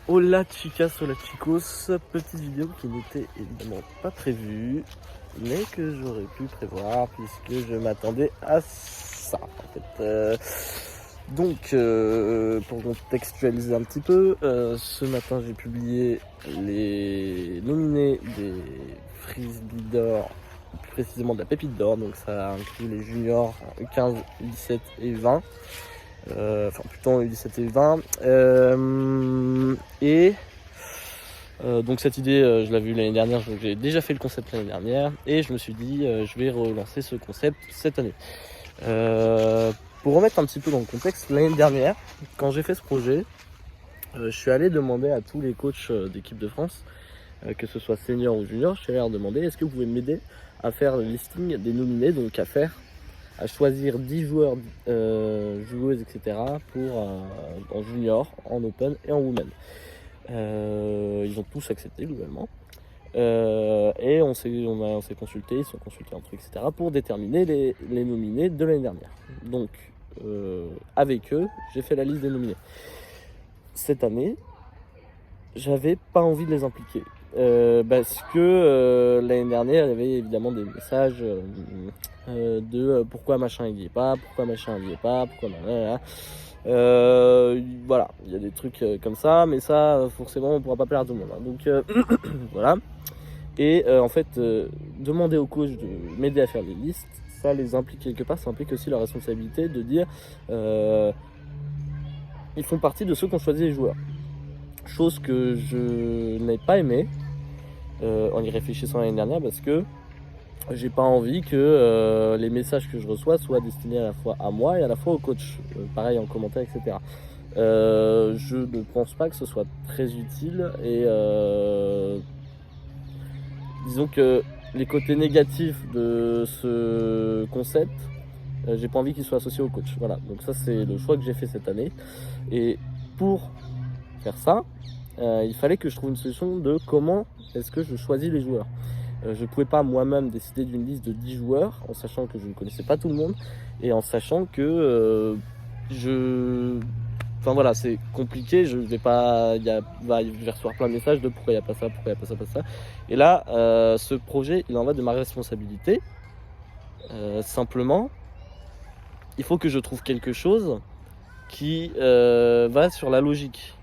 Hola chicas, hola chicos, petite vidéo qui n'était évidemment pas prévue, mais que j'aurais pu prévoir puisque je m'attendais à ça en fait. Pour contextualiser un petit peu, ce matin j'ai publié les nominés des Frisbee d'or, plus précisément de la Pépite d'or, donc ça inclut les juniors U15, U17 et U20. Enfin plutôt U17 et U20. Donc cette idée, je l'avais vue l'année dernière, donc j'ai déjà fait le concept l'année dernière, et je me suis dit, je vais relancer ce concept cette année. Pour remettre un petit peu dans le contexte, l'année dernière, quand j'ai fait ce projet, je suis allé demander à tous les coachs d'équipe de France, que ce soit senior ou junior, je suis allé leur demander, est-ce que vous pouvez m'aider à faire le listing des nominés, donc à choisir 10 joueurs, joueuses, etc. en junior, en open et en women. Ils ont tous accepté globalement. Et on s'est consulté, ils sont consultés entre eux, etc. pour déterminer les nominés de l'année dernière. Donc, avec eux, j'ai fait la liste des nominés. Cette année, j'avais pas envie de les impliquer. Parce que l'année dernière, il y avait évidemment des messages de pourquoi machin il y est pas, pourquoi machin il y est pas, pourquoi machin. Voilà, il y a des trucs comme ça, mais ça, forcément, on pourra pas plaire à tout le monde. Hein. Donc voilà. Et en fait, demander aux coachs de m'aider à faire les listes, ça les implique quelque part, ça implique aussi leur responsabilité de dire ils font partie de ceux qui ont choisi les joueurs. Chose que je n'ai pas aimé en y réfléchissant l'année dernière, parce que j'ai pas envie que les messages que je reçois soient destinés à la fois à moi et à la fois au coach, pareil en commentaire, etc. Je ne pense pas que ce soit très utile, et disons que les côtés négatifs de ce concept, j'ai pas envie qu'ils soient associés au coach. Voilà, donc ça c'est le choix que j'ai fait cette année, et pour faire ça, il fallait que je trouve une solution de comment est-ce que je choisis les joueurs. Je ne pouvais pas moi-même décider d'une liste de 10 joueurs en sachant que je ne connaissais pas tout le monde, et en sachant que Enfin voilà, c'est compliqué, je vais pas... je vais recevoir plein de messages de pourquoi il n'y a pas ça, pourquoi il n'y a pas ça, pas ça. Et là, ce projet, il en va de ma responsabilité. Simplement, il faut que je trouve quelque chose qui va sur la logique.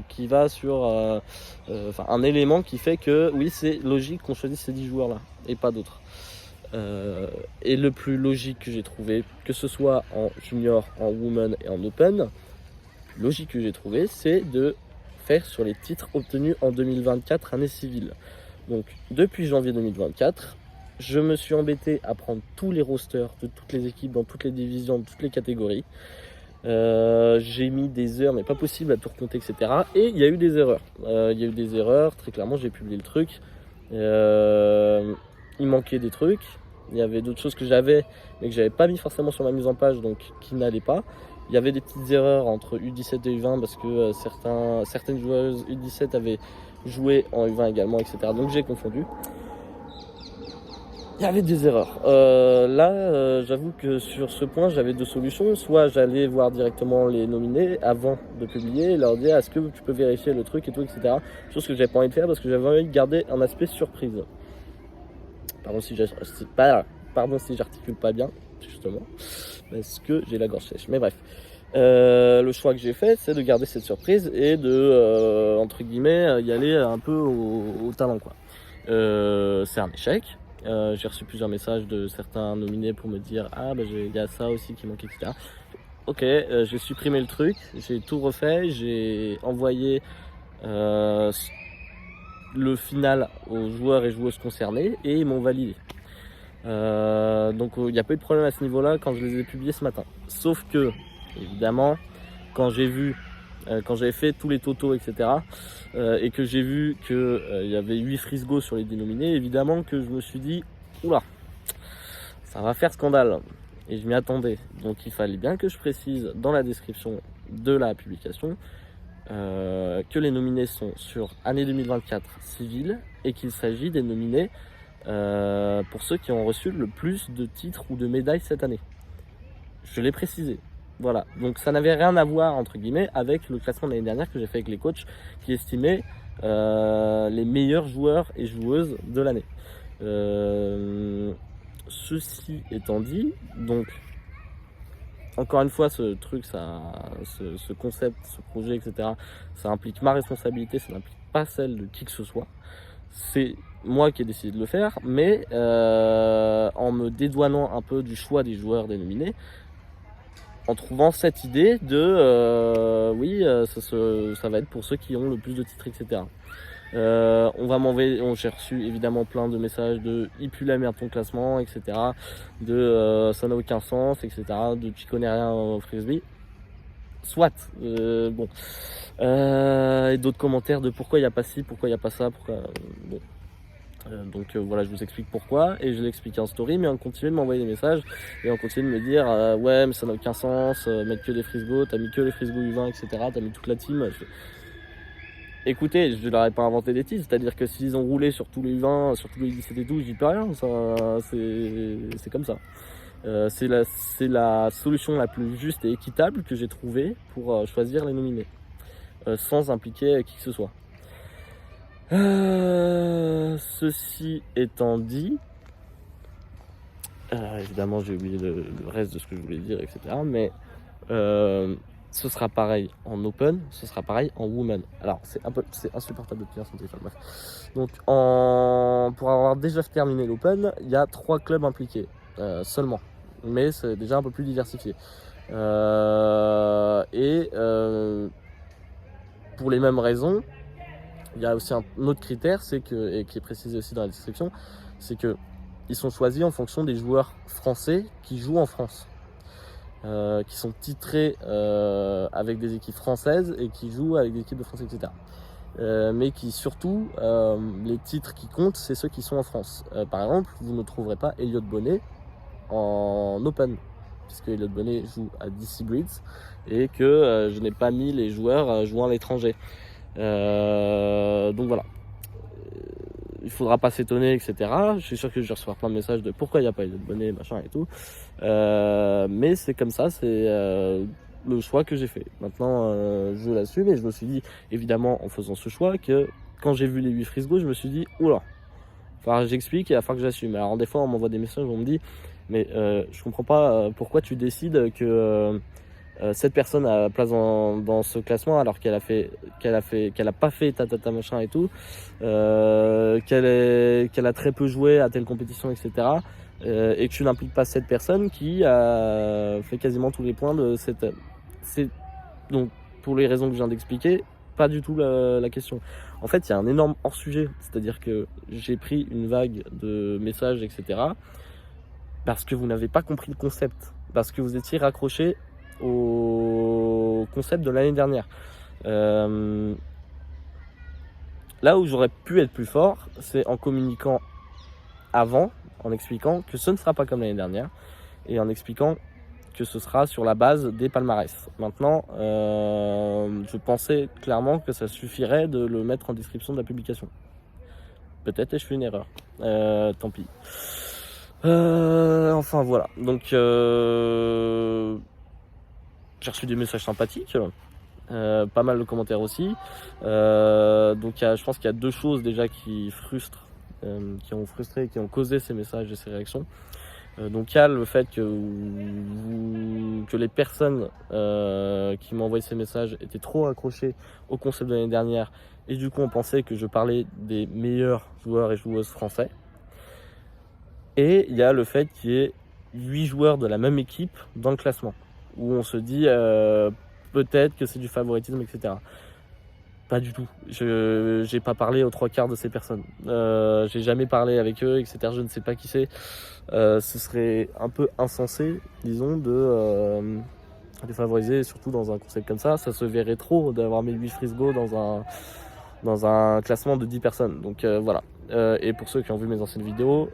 Qui va sur un élément qui fait que oui, c'est logique qu'on choisisse ces 10 joueurs là et pas d'autres. Et le plus logique que j'ai trouvé, que ce soit en junior, en woman et en open, le plus logique que j'ai trouvé, c'est de faire sur les titres obtenus en 2024 année civile. Donc depuis janvier 2024, je me suis embêté à prendre tous les rosters de toutes les équipes dans toutes les divisions, dans toutes les catégories. J'ai mis des heures, mais pas possible, à tout recompter, etc. Et il y a eu des erreurs. Très clairement, j'ai publié le truc. Il manquait des trucs. Il y avait d'autres choses que j'avais, mais que j'avais pas mis forcément sur ma mise en page, donc qui n'allaient pas. Il y avait des petites erreurs entre U17 et U20 parce que certaines joueuses U17 avaient joué en U20 également, etc. Donc j'ai confondu. Il y avait des erreurs. J'avoue que sur ce point, j'avais deux solutions. Soit j'allais voir directement les nominés avant de publier et leur dire est-ce que tu peux vérifier le truc et tout, etc. Chose que j'avais pas envie de faire parce que j'avais envie de garder un aspect surprise. Pardon si j'articule pas bien, justement, parce que j'ai la gorge sèche. Mais bref. Le choix que j'ai fait, c'est de garder cette surprise et de, entre guillemets, y aller un peu au talent, quoi. C'est un échec. J'ai reçu plusieurs messages de certains nominés pour me dire il y a ça aussi qui manque, etc. Ok, j'ai supprimé le truc, j'ai tout refait, j'ai envoyé le final aux joueurs et joueuses concernés et ils m'ont validé. Donc il n'y a pas eu de problème à ce niveau-là quand je les ai publiés ce matin. Sauf que, évidemment, quand j'avais fait tous les totaux, etc., et que j'ai vu qu'il y avait 8 frisgos sur les dénominés, évidemment que je me suis dit, oula, ça va faire scandale. Et je m'y attendais. Donc il fallait bien que je précise dans la description de la publication que les nominés sont sur année 2024 civile et qu'il s'agit des nominés pour ceux qui ont reçu le plus de titres ou de médailles cette année. Je l'ai précisé. Voilà, donc ça n'avait rien à voir entre guillemets avec le classement de l'année dernière que j'ai fait avec les coachs qui estimaient les meilleurs joueurs et joueuses de l'année. Ceci étant dit, donc encore une fois, ce truc, ce concept, ce projet, etc., ça implique ma responsabilité, ça n'implique pas celle de qui que ce soit. C'est moi qui ai décidé de le faire, mais en me dédouanant un peu du choix des joueurs dénominés, en trouvant cette idée de oui, ça va être pour ceux qui ont le plus de titres, etc. On va m'envoyer, j'ai reçu évidemment plein de messages de il pue la merde ton classement, etc. De ça n'a aucun sens, etc. De tu connais rien au frisbee. Soit, bon. Et d'autres commentaires de pourquoi il n'y a pas ci, pourquoi il n'y a pas ça, pourquoi. Bon. Donc voilà, je vous explique pourquoi et je l'explique en story, mais on continue de m'envoyer des messages et on continue de me dire ouais, mais ça n'a aucun sens, mettre que des frisbees, t'as mis que les frisbees U20, etc. T'as mis toute la team. Écoutez, je leur ai pas inventé des titres, c'est-à-dire que s'ils ont roulé sur tous les U20, sur tous les 17 et tout, j'y peux rien, c'est comme ça. C'est la solution la plus juste et équitable que j'ai trouvée pour choisir les nominés, sans impliquer qui que ce soit. Ceci étant dit, évidemment j'ai oublié le reste de ce que je voulais dire, etc. Mais ce sera pareil en open, ce sera pareil en woman. Alors c'est insupportable de tenir son téléphone. Bref. Donc pour avoir déjà terminé l'open, il y a 3 clubs impliqués seulement, mais c'est déjà un peu plus diversifié. Pour les mêmes raisons, il y a aussi un autre critère, et qui est précisé aussi dans la description, c'est que ils sont choisis en fonction des joueurs français qui jouent en France. Qui sont titrés avec des équipes françaises et qui jouent avec des équipes de France, etc. Mais qui surtout, les titres qui comptent, c'est ceux qui sont en France. Par exemple, vous ne trouverez pas Elliott Bonnet en Open, puisque Elliott Bonnet joue à DC Breeds et que je n'ai pas mis les joueurs jouant à l'étranger. Donc voilà. Il faudra pas s'étonner, etc. Je suis sûr que je vais recevoir plein de messages de pourquoi il n'y a pas Elliott Bonnet, machin et tout. Mais c'est comme ça, c'est le choix que j'ai fait. Maintenant, je l'assume et je me suis dit, évidemment, en faisant ce choix, que quand j'ai vu les 8 frisbees, je me suis dit, oula, enfin, j'explique et il va falloir que j'assume. Alors, des fois, on m'envoie des messages, on me dit, mais je comprends pas pourquoi tu décides que cette personne a la place dans ce classement alors qu'elle a pas fait ta machin et tout, qu'elle a très peu joué à telle compétition, etc. Et que tu n'impliques pas cette personne qui a fait quasiment tous les points de cette. Donc pour les raisons que je viens d'expliquer, pas du tout la question. En fait, il y a un énorme hors-sujet, c'est-à-dire que j'ai pris une vague de messages, etc. parce que vous n'avez pas compris le concept, parce que vous étiez raccroché au concept de l'année dernière. Là où j'aurais pu être plus fort, c'est en communiquant avant, en expliquant que ce ne sera pas comme l'année dernière, et en expliquant que ce sera sur la base des palmarès. Maintenant, je pensais clairement que ça suffirait de le mettre en description de la publication. Peut-être ai-je fait une erreur. Tant pis. Enfin voilà. Donc j'ai reçu des messages sympathiques, pas mal de commentaires aussi. Donc je pense qu'il y a 2 choses déjà qui frustrent, qui ont frustré, qui ont causé ces messages et ces réactions. Donc il y a le fait que les personnes qui m'ont envoyé ces messages étaient trop accrochées au concept de l'année dernière et du coup on pensait que je parlais des meilleurs joueurs et joueuses français. Et il y a le fait qu'il y ait 8 joueurs de la même équipe dans le classement, où on se dit peut-être que c'est du favoritisme, etc. Pas du tout. Je n'ai pas parlé aux 3/4 de ces personnes. J'ai jamais parlé avec eux, etc. Je ne sais pas qui c'est. Ce serait un peu insensé, disons, de les favoriser, surtout dans un concept comme ça. Ça se verrait trop d'avoir mis 8 frisbees dans un classement de 10 personnes. Donc voilà. Et pour ceux qui ont vu mes anciennes vidéos,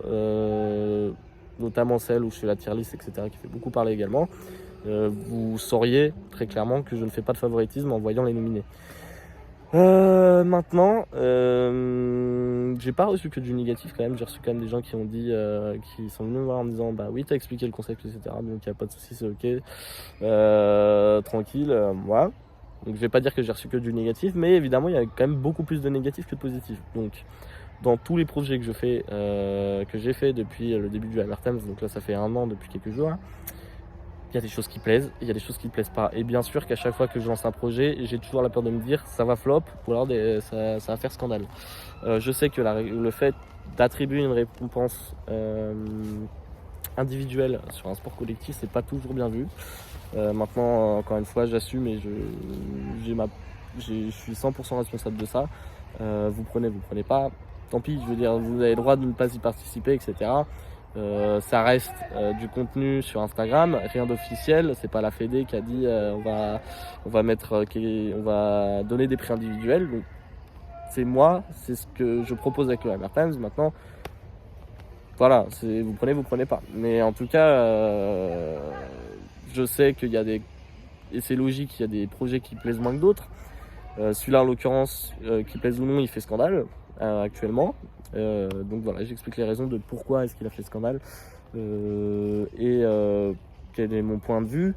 notamment celle où je fais la tier list, etc., qui fait beaucoup parler également, vous sauriez très clairement que je ne fais pas de favoritisme en voyant les nominés. Maintenant, j'ai pas reçu que du négatif quand même. J'ai reçu quand même des gens qui ont dit, qui sont venus me voir en me disant bah oui, t'as expliqué le concept, etc. Donc y a pas de souci, c'est ok, tranquille, voilà. Donc je vais pas dire que j'ai reçu que du négatif, mais évidemment il y a quand même beaucoup plus de négatifs que de positifs. Donc dans tous les projets que je fais, que j'ai fait depuis le début du Hammer Times, donc là ça fait 1 an depuis quelques jours. Il y a des choses qui plaisent, il y a des choses qui ne plaisent pas. Et bien sûr qu'à chaque fois que je lance un projet, j'ai toujours la peur de me dire ça va flop ou alors ça va faire scandale. Je sais que le fait d'attribuer une récompense individuelle sur un sport collectif, c'est pas toujours bien vu. Maintenant, encore une fois, j'assume et je suis 100% responsable de ça. Vous prenez pas. Tant pis, je veux dire, vous avez le droit de ne pas y participer, etc. Ça reste du contenu sur Instagram, rien d'officiel. C'est pas la Fédé qui a dit on va on va donner des prix individuels. Donc c'est moi, c'est ce que je propose avec le Hammer Times. Maintenant, voilà, vous prenez pas. Mais en tout cas, je sais qu'il y a et c'est logique, il y a des projets qui plaisent moins que d'autres. Celui-là en l'occurrence, qui plaise ou non, il fait scandale actuellement. Donc voilà, j'explique les raisons de pourquoi est-ce qu'il a fait scandale et quel est mon point de vue.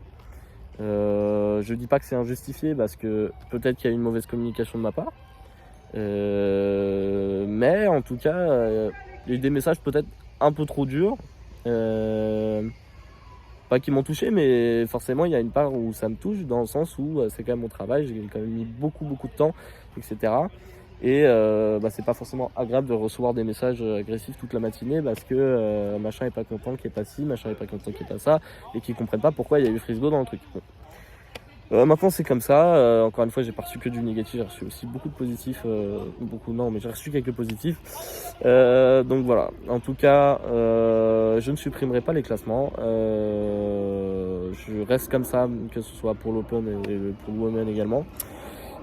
Je dis pas que c'est injustifié parce que peut-être qu'il y a eu une mauvaise communication de ma part, mais en tout cas il y a eu des messages peut-être un peu trop durs, pas qui m'ont touché, mais forcément il y a une part où ça me touche dans le sens où c'est quand même mon travail, j'ai quand même mis beaucoup de temps, etc. Et c'est pas forcément agréable de recevoir des messages agressifs toute la matinée parce que machin est pas content qu'il n'y ait pas ci, machin est pas content qu'il n'y ait pas ça, et qu'ils comprennent pas pourquoi il y a eu Frisgo dans le truc. Bon. Maintenant c'est comme ça, encore une fois j'ai pas reçu que du négatif, j'ai reçu aussi beaucoup de positifs, non mais j'ai reçu quelques positifs. Donc voilà, en tout cas je ne supprimerai pas les classements, je reste comme ça, que ce soit pour l'Open et pour le Women également.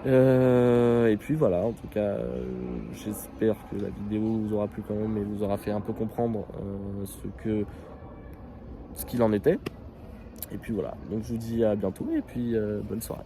Et puis voilà, en tout cas, j'espère que la vidéo vous aura plu quand même et vous aura fait un peu comprendre ce qu'il en était. Et puis voilà, donc je vous dis à bientôt et puis bonne soirée.